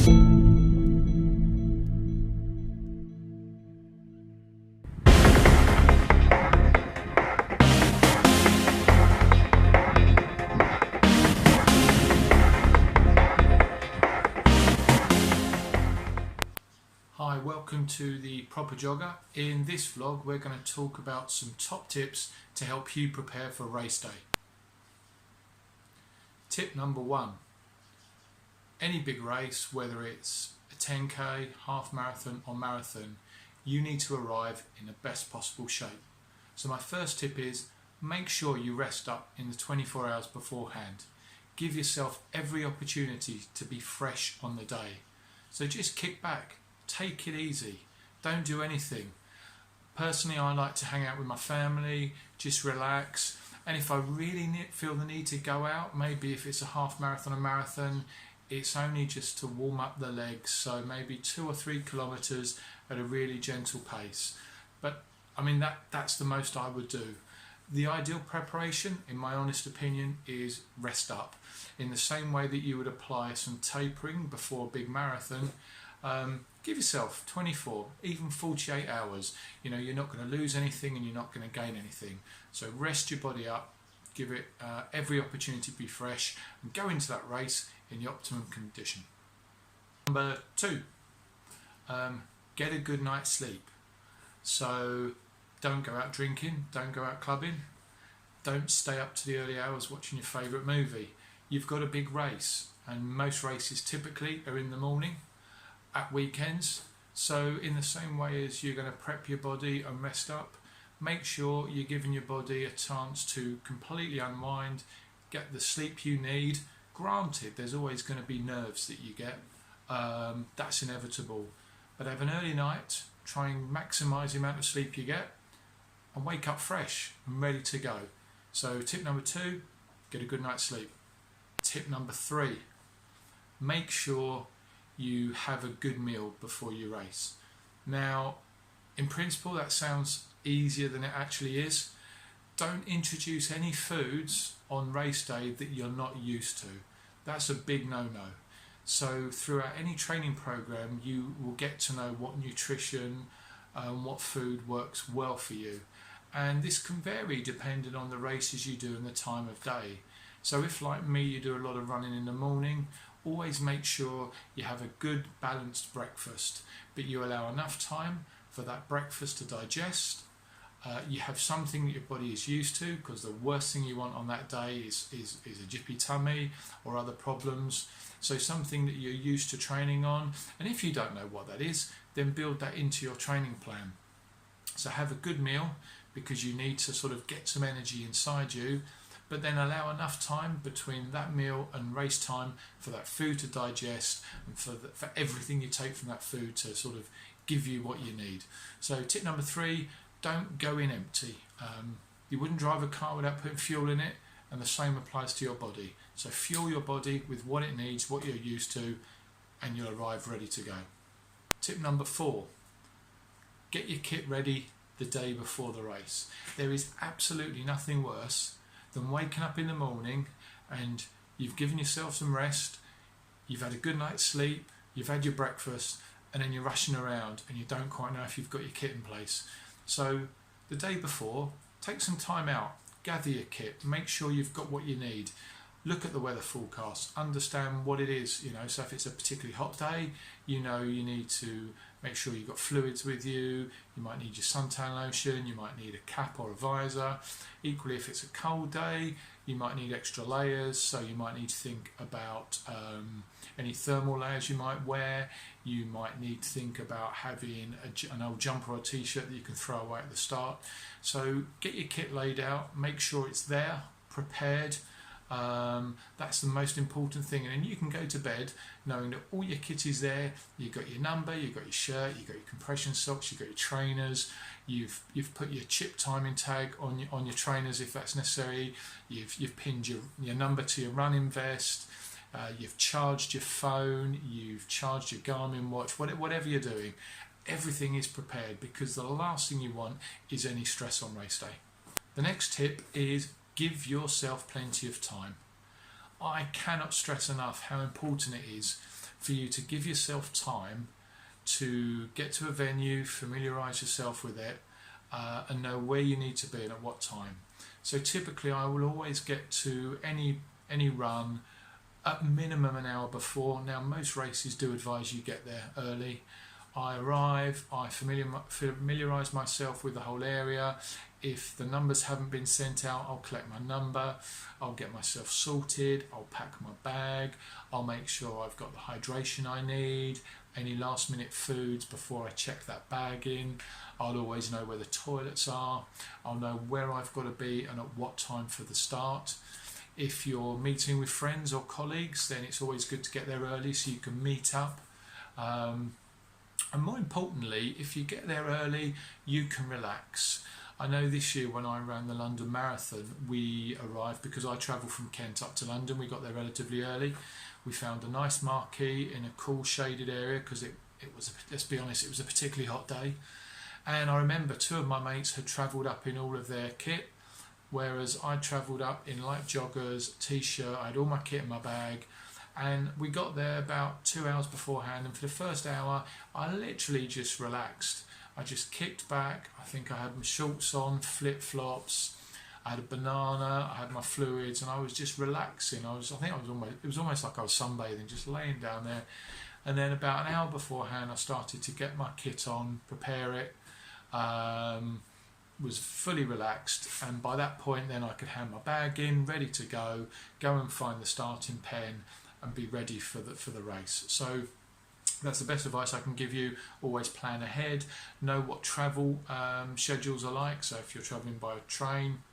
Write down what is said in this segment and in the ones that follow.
Hi, welcome to the Proper Jogger. In this vlog we're going to talk about some top tips to help you prepare for race day. Tip number 1. Any big race, whether it's a 10k, half marathon or marathon, you need to arrive in the best possible shape. So my first tip is make sure you rest up in the 24 hours beforehand. Give yourself every opportunity to be fresh on the day. So just kick back. Take it easy, don't do anything. Personally, I like to hang out with my family, just relax, and if I really feel the need to go out, maybe if it's a half marathon or marathon, it's only just to warm up the legs, so maybe 2 or 3 kilometers at a really gentle pace. But I mean, that's the most I would do. The ideal preparation, in my honest opinion, is rest up. In the same way that you would apply some tapering before a big marathon, give yourself 24, even 48 hours. You know, you're not going to lose anything and you're not going to gain anything. So rest your body up, give it every opportunity to be fresh and go into that race in the optimum condition. Number 2, get a good night's sleep. So don't go out drinking, don't go out clubbing, don't stay up to the early hours watching your favourite movie. You've got a big race, and most races typically are in the morning, at weekends. So in the same way as you're going to prep your body and rest up, make sure you're giving your body a chance to completely unwind, get the sleep you need. Granted, there's always going to be nerves that you get, that's inevitable, but have an early night, try and maximise the amount of sleep you get and wake up fresh and ready to go. So tip number 2, get a good night's sleep. Tip number 3, make sure you have a good meal before you race. Now, in principle, that sounds easier than it actually is. Don't introduce any foods on race day that you're not used to. That's a big no-no. So throughout any training program, you will get to know what nutrition and what food works well for you. And this can vary depending on the races you do and the time of day. So if, like me, you do a lot of running in the morning, always make sure you have a good balanced breakfast, but you allow enough time for that breakfast to digest. You have something that your body is used to, because the worst thing you want on that day is a jippy tummy or other problems. So something that you're used to training on, and if you don't know what that is, then build that into your training plan. So have a good meal, because you need to sort of get some energy inside you, but then allow enough time between that meal and race time for that food to digest and for everything you take from that food to sort of give you what you need. So tip number 3, don't go in empty. You wouldn't drive a car without putting fuel in it, and the same applies to your body. So fuel your body with what it needs, what you're used to, and you'll arrive ready to go. Tip number 4, get your kit ready the day before the race. There is absolutely nothing worse than waking up in the morning and you've given yourself some rest, you've had a good night's sleep, you've had your breakfast, and then you're rushing around and you don't quite know if you've got your kit in place. So the day before, take some time out, gather your kit, make sure you've got what you need. Look at the weather forecast, understand what it is, you know, so if it's a particularly hot day, you know you need to make sure you've got fluids with you, you might need your suntan lotion, you might need a cap or a visor. Equally, if it's a cold day, you might need extra layers, so you might need to think about any thermal layers you might wear. You might need to think about having an old jumper or t-shirt that you can throw away at the start. So get your kit laid out, make sure it's there, prepared. That's the most important thing, and then you can go to bed knowing that all your kit is there. You've got your number, you've got your shirt, you've got your compression socks, you've got your trainers, you've put your chip timing tag on your trainers if that's necessary, you've pinned your number to your running vest, you've charged your phone, you've charged your Garmin watch, whatever you're doing. Everything is prepared, because the last thing you want is any stress on race day. The next tip is give yourself plenty of time. I cannot stress enough how important it is for you to give yourself time to get to a venue, familiarise yourself with it, and know where you need to be and at what time. So typically I will always get to any run at minimum an hour before. Now most races do advise you get there early. I arrive, I familiarise myself with the whole area. If the numbers haven't been sent out, I'll collect my number, I'll get myself sorted, I'll pack my bag, I'll make sure I've got the hydration I need, any last minute foods before I check that bag in. I'll always know where the toilets are, I'll know where I've got to be and at what time for the start. If you're meeting with friends or colleagues, then it's always good to get there early so you can meet up. And more importantly, if you get there early, you can relax. I know this year when I ran the London Marathon, we arrived, because I travel from Kent up to London, we got there relatively early. We found a nice marquee in a cool shaded area because it was, let's be honest, it was a particularly hot day. And I remember two of my mates had travelled up in all of their kit, whereas I travelled up in light joggers, t-shirt, I had all my kit in my bag. And we got there about 2 hours beforehand, and for the first hour I literally just relaxed. I just kicked back. I think I had my shorts on, flip-flops, I had a banana, I had my fluids, and I was just relaxing. It was almost like I was sunbathing, just laying down there. And then about an hour beforehand I started to get my kit on, prepare it, was fully relaxed, and by that point then I could hand my bag in, ready to go and find the starting pen and be ready for the race. So that's the best advice I can give you. Always plan ahead, know what travel schedules are like. So if you're travelling by train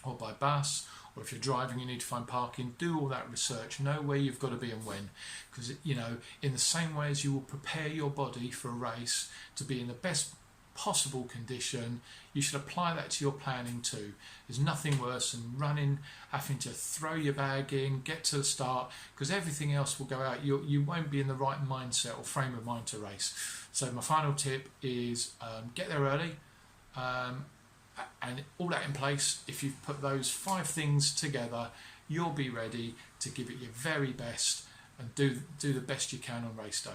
or by bus, or if you're driving you need to find parking, do all that research, know where you've got to be and when. Because, you know, in the same way as you will prepare your body for a race to be in the best possible condition, you should apply that to your planning too. There's nothing worse than running, having to throw your bag in, get to the start, because everything else will go out. You won't be in the right mindset or frame of mind to race. So my final tip is get there early, and all that in place. If you've put those 5 things together, you'll be ready to give it your very best and do the best you can on race day.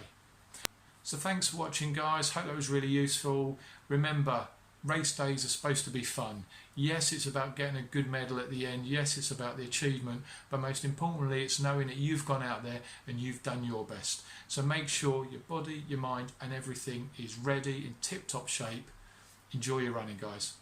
So thanks for watching, guys. Hope that was really useful. Remember, race days are supposed to be fun. Yes, it's about getting a good medal at the end. Yes, it's about the achievement, but most importantly, it's knowing that you've gone out there and you've done your best. So make sure your body, your mind and everything is ready in tip-top shape. Enjoy your running, guys.